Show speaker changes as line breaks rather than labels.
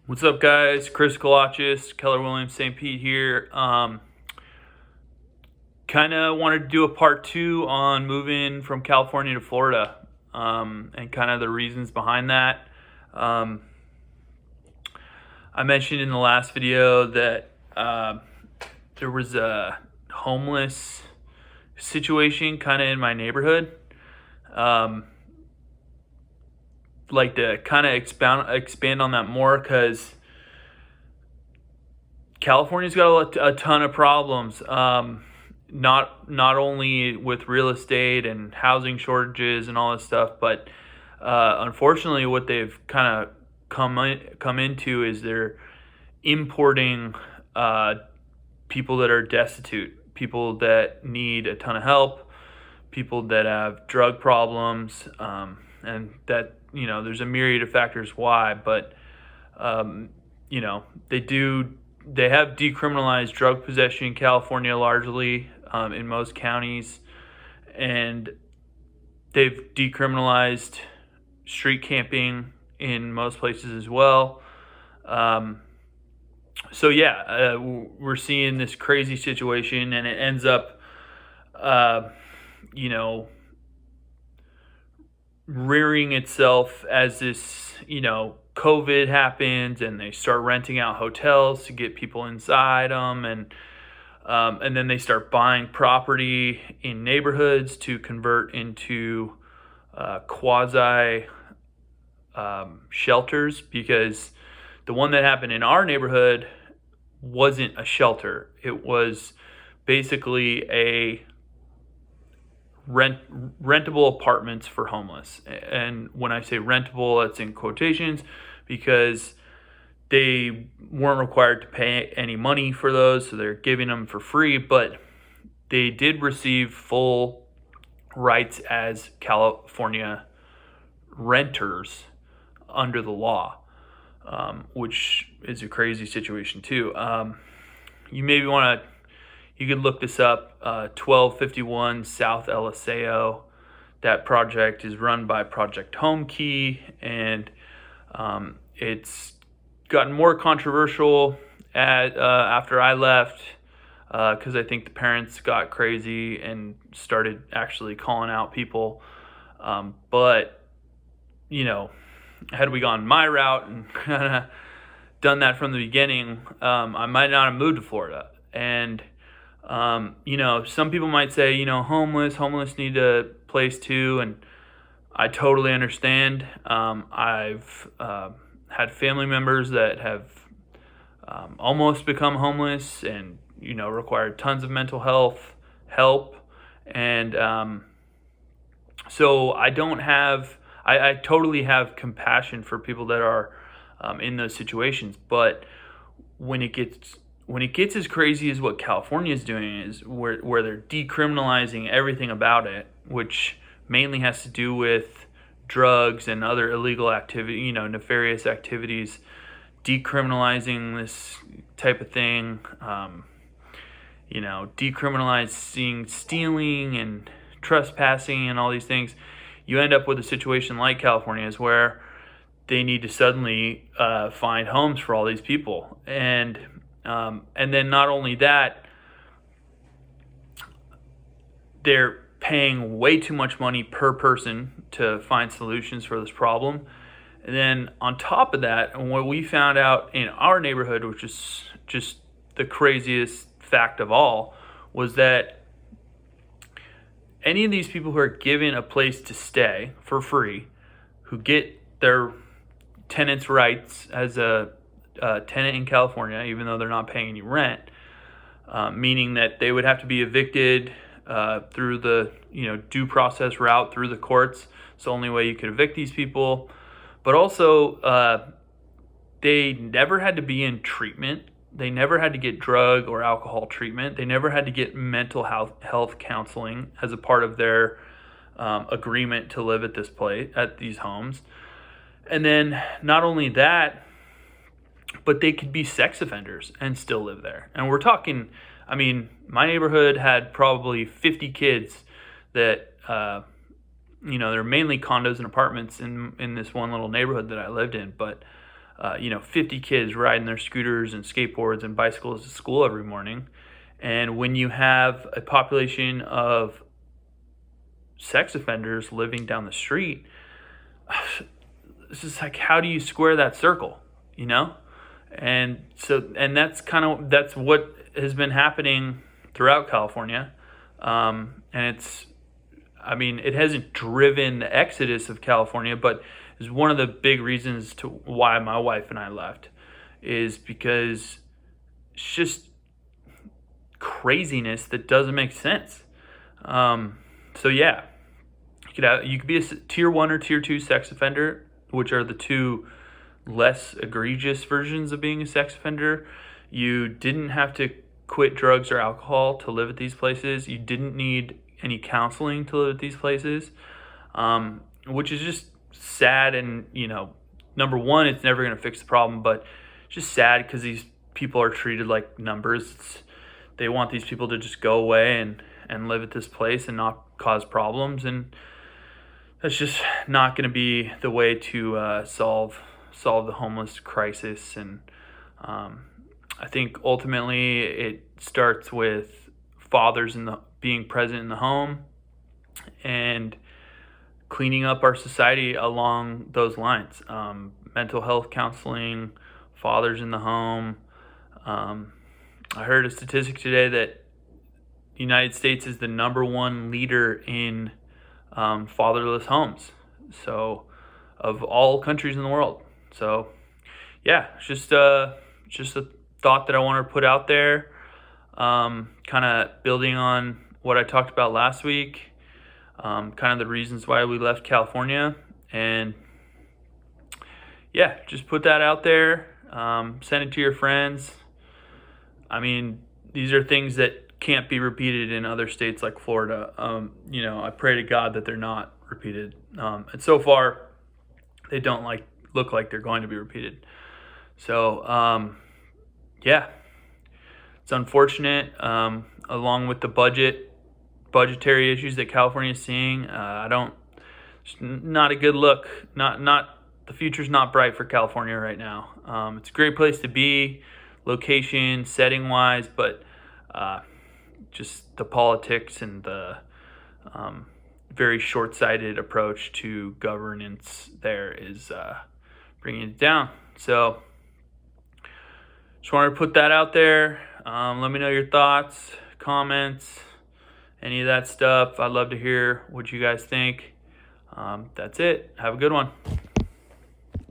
What's up, guys? Chris Kalachis, Keller Williams, St. Pete here. Kind of wanted to do a part two on moving from California to Florida, and kind of the reasons behind that. Um, I mentioned in the last video that there was a homeless situation kind of in my neighborhood. Um, like to kind of expand on that more because California's got a ton of problems. Not only with real estate and housing shortages and all this stuff, but unfortunately, what they've kind of come into is they're importing people that are destitute, people that need a ton of help, people that have drug problems, and that there's a myriad of factors why, but um, they have decriminalized drug possession in California largely, in most counties, and they've decriminalized street camping in most places as well. Um, so yeah, we're seeing this crazy situation, and it ends up, uh, you know, rearing itself as this, COVID happens, and they start renting out hotels to get people inside them, and then they start buying property in neighborhoods to convert into quasi shelters, because the one that happened in our neighborhood wasn't a shelter. It was basically a rentable apartments for homeless. And when I say rentable, that's in quotations, because they weren't required to pay any money for those, so they're giving them for free, but they did receive full rights as California renters under the law, which is a crazy situation too. You maybe want to, you could look this up, 1251 South Eliseo. That project is run by Project Homekey, and it's gotten more controversial after I left, because I think the parents got crazy and started actually calling out people. But, had we gone my route and kind of done that from the beginning, I might not have moved to Florida. And, some people might say, homeless need a place too. And I totally understand. I've had family members that have almost become homeless, and required tons of mental health help, and so I totally have compassion for people that are in those situations. But when it gets as crazy as what California is doing, is where they're decriminalizing everything about it, which mainly has to do with drugs and other illegal activity, nefarious activities, decriminalizing this type of thing, decriminalizing stealing and trespassing and all these things. You end up with a situation like California, is where they need to suddenly find homes for all these people, and then not only that, they're paying way too much money per person to find solutions for this problem. And then on top of that, and what we found out in our neighborhood, which is just the craziest fact of all, was that any of these people who are given a place to stay for free, who get their tenants' rights as a tenant in California, even though they're not paying any rent, meaning that they would have to be evicted through the due process route through the courts. It's the only way you could evict these people. But also, they never had to be in treatment. They never had to get drug or alcohol treatment. They never had to get mental health counseling as a part of their agreement to live at this place, at these homes. And then not only that, but they could be sex offenders and still live there. And we're talking, my neighborhood had probably 50 kids that, they're mainly condos and apartments in this one little neighborhood that I lived in. But 50 kids riding their scooters and skateboards and bicycles to school every morning. And when you have a population of sex offenders living down the street, it's just like, how do you square that circle, And that's what has been happening throughout California. And it hasn't driven the exodus of California, but is one of the big reasons to why my wife and I left, is because it's just craziness that doesn't make sense. So yeah, you could be a tier 1 or tier 2 sex offender, which are the two less egregious versions of being a sex offender. You didn't have to quit drugs or alcohol to live at these places. You didn't need any counseling to live at these places, which is just sad. And number one, it's never going to fix the problem, but it's just sad because these people are treated like numbers. They want these people to just go away and live at this place and not cause problems, and that's just not going to be the way to solve the homeless crisis. And I think ultimately it starts with fathers being present in the home and cleaning up our society along those lines. Mental health counseling, fathers in the home. I heard a statistic today that the United States is the number 1 leader in fatherless homes, so of all countries in the world. So yeah, it's just a thought that I want to put out there, kind of building on what I talked about last week, kind of the reasons why we left California, and yeah, just put that out there. Send it to your friends. These are things that can't be repeated in other states like Florida. I pray to God that they're not repeated. And so far, they don't look like they're going to be repeated. So, yeah, it's unfortunate. Along with the budgetary issues that California is seeing, it's not a good look. The future's not bright for California right now. It's a great place to be, location, setting wise, but just the politics and the very short-sighted approach to governance there is bringing it down. So just wanted to put that out there. Let me know your thoughts, comments, any of that stuff. I'd love to hear what you guys think. That's it. Have a good one.